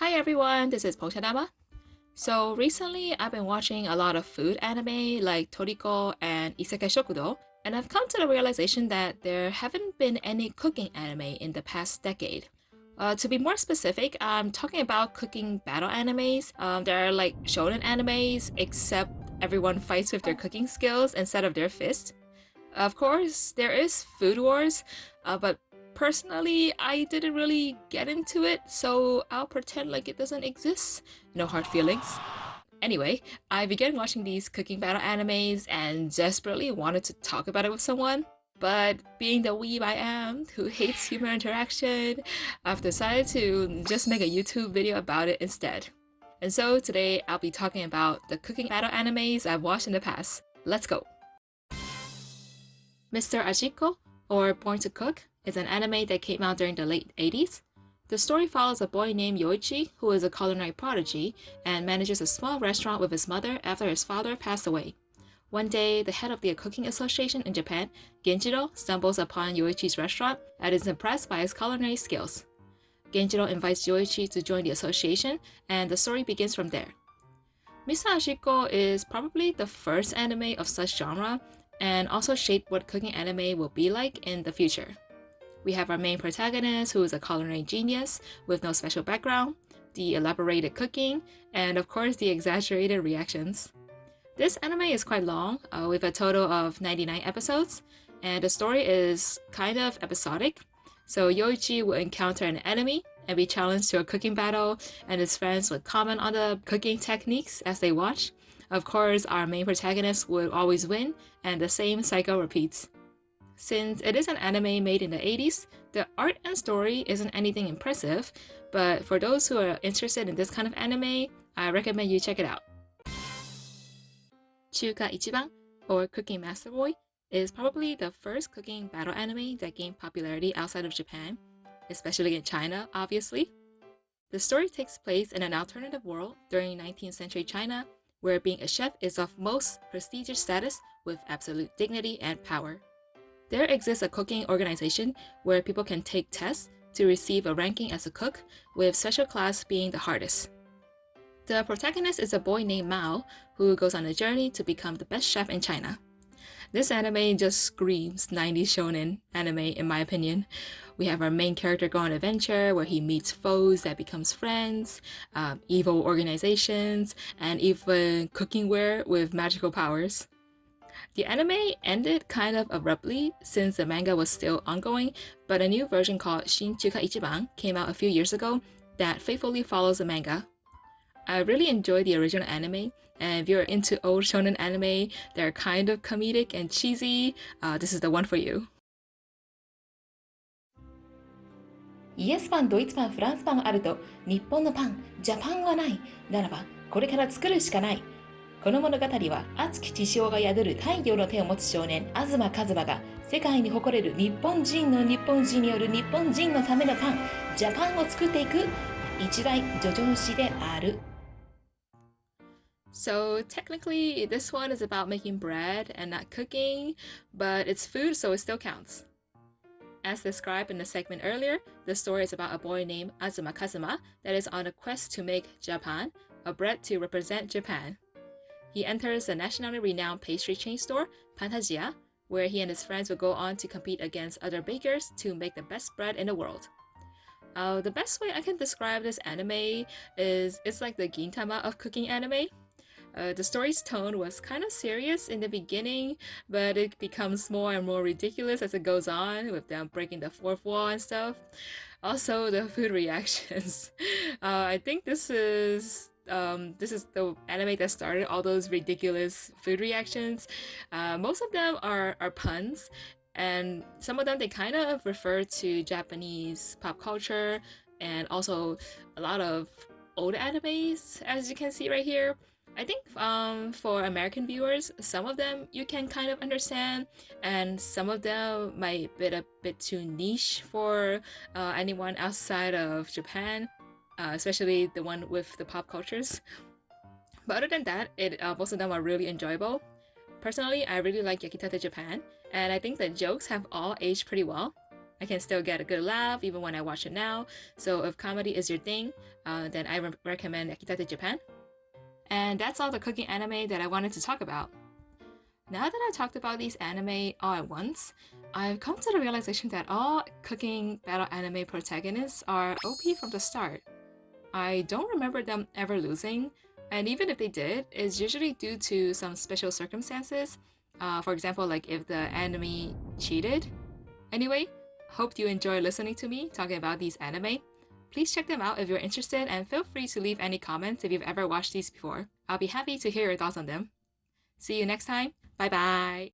Hi everyone, this is Pochadama. So recently I've been watching a lot of food anime like Toriko and Isekai Shokudo, and I've come to the realization that there haven't been any cooking anime in the past decade. To be more specific, I'm talking about cooking battle animes. They're like shonen animes, except everyone fights with their cooking skills instead of their fists. Of course, there is Food Wars, but personally, I didn't really get into it, so I'll pretend like it doesn't exist. No hard feelings. Anyway, I began watching these cooking battle animes and desperately wanted to talk about it with someone. But being the weeb I am, who hates human interaction, I've decided to just make a YouTube video about it instead. And so today I'll be talking about the cooking battle animes I've watched in the past. Let's go! Mr. Ajiko, or Born to Cook, is an anime that came out during the late 80s. The story follows a boy named Yoichi who is a culinary prodigy and manages a small restaurant with his mother after his father passed away. One day, the head of the cooking association in Japan, Genjiro, stumbles upon Yoichi's restaurant and is impressed by his culinary skills. Genjiro invites Yoichi to join the association, and the story begins from there. Mr. Ashiko is probably the first anime of such genre, and also shaped what cooking anime will be like in the future. We have our main protagonist, who is a culinary genius with no special background, the elaborated cooking, and of course the exaggerated reactions. This anime is quite long, with a total of 99 episodes, and the story is kind of episodic. So Yoichi will encounter an enemy and be challenged to a cooking battle, and his friends would comment on the cooking techniques as they watch. Of course, our main protagonist would always win, and the same cycle repeats. Since it is an anime made in the 80s, the art and story isn't anything impressive, but for those who are interested in this kind of anime, I recommend you check it out. Chuka Ichiban, or Cooking Master Boy, is probably the first cooking battle anime that gained popularity outside of Japan, especially in China, obviously. The story takes place in an alternative world during 19th century China, where being a chef is of most prestigious status with absolute dignity and power. There exists a cooking organization where people can take tests to receive a ranking as a cook, with special class being the hardest. The protagonist is a boy named Mao, who goes on a journey to become the best chef in China. This anime just screams 90s shonen anime in my opinion. We have our main character go on an adventure where he meets foes that becomes friends, evil organizations, and even cookingware with magical powers. The anime ended kind of abruptly since the manga was still ongoing, but a new version called Shin Chuka Ichiban came out a few years ago that faithfully follows the manga. I really enjoyed the original anime, and if you're into old shonen anime that are kind of comedic and cheesy, this is the one for you. イエスパン、ドイツパン、フランスパンあると、日本のパン、ジャパンはない。ならば、これから作るしかない。この物語は、熱き血潮が宿る太陽の手を持つ少年、東一馬が、世界に誇れる日本人の日本人による日本人のためのパン、ジャパンを作っていく一大叙情詩である。So technically, this one is about making bread and not cooking, but it's food, so it still counts. As described in the segment earlier, the story is about a boy named Azuma Kazuma that is on a quest to make Japan, a bread to represent Japan. He enters the nationally renowned pastry chain store, Pantagia, where he and his friends will go on to compete against other bakers to make the best bread in the world. The best way I can describe this anime is it's like the Gintama of cooking anime. The story's tone was kind of serious in the beginning, but it becomes more and more ridiculous as it goes on, with them breaking the fourth wall and stuff. Also, the food reactions. I think this is the anime that started all those ridiculous food reactions. Most of them are puns, and some of them they kind of refer to Japanese pop culture and also a lot of old animes, as you can see right here. I think for American viewers, some of them you can kind of understand, and some of them might be a bit too niche for anyone outside of Japan, especially the one with the pop cultures. But other than that, most of them are really enjoyable. Personally, I really like Yakitate Japan, and I think the jokes have all aged pretty well. I can still get a good laugh even when I watch it now. So if comedy is your thing, then I recommend Yakitate Japan. And that's all the cooking anime that I wanted to talk about. Now that I talked about these anime all at once, I've come to the realization that all cooking battle anime protagonists are OP from the start. I don't remember them ever losing, and even if they did, it's usually due to some special circumstances. For example, like if the enemy cheated. Anyway, hope you enjoy listening to me talking about these anime. Please check them out if you're interested, and feel free to leave any comments if you've ever watched these before. I'll be happy to hear your thoughts on them. See you next time. Bye bye.